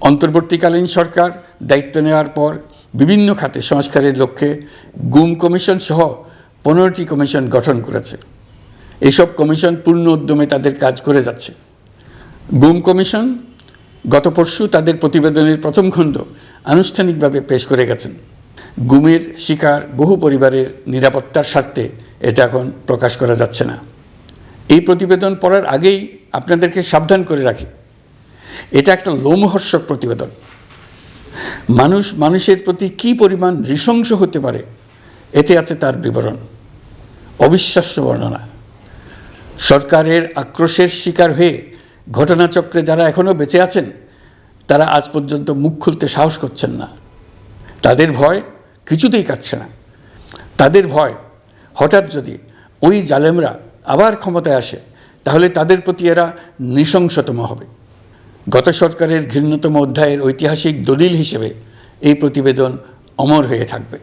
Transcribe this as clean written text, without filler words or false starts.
অন্তর্বর্তীকালীন সরকার দায়িত্ব নেওয়ার পর বিভিন্ন খাতে সংস্কারের লক্ষ্যে গুম কমিশন সহ 15টি কমিশন গঠন করেছে। এসব কমিশন পূর্ণ উদ্যমে তাদের কাজ করে যাচ্ছে। গুম কমিশন গত পরশু তাদের প্রতিবেদনের প্রথম খণ্ড আনুষ্ঠানিকভাবে পেশ করে গেছেন। গুমের শিকার বহু পরিবারের নিরাপত্তার স্বার্থে এটা এখন প্রকাশ করা যাচ্ছে না। এই প্রতিবেদন পড়ার আগেই আপনাদেরকে সাবধান করে রাখি, এটা একটা লোমহর্ষক প্রতিবেদন। মানুষ মানুষের প্রতি কী পরিমাণ নৃশংস হতে পারে এতে আছে তার বিবরণ। অবিশ্বাস্য বর্ণনা। সরকারের আক্রোশের শিকার হয়ে ঘটনাচক্রে যারা এখনও বেঁচে আছেন তারা আজ পর্যন্ত মুখ খুলতে সাহস করছেন না। তাদের ভয় কিছুতেই কাটছে না। তাদের ভয় হঠাৎ যদি ওই জালেমরা আবার ক্ষমতায় আসে তাহলে তাদের প্রতি এরা নৃশংসতম হবে। গত সরকারের ঘৃণ্যতম অধ্যায়ের ঐতিহাসিক দলিল হিসেবে এই প্রতিবেদন অমর হয়ে থাকবে।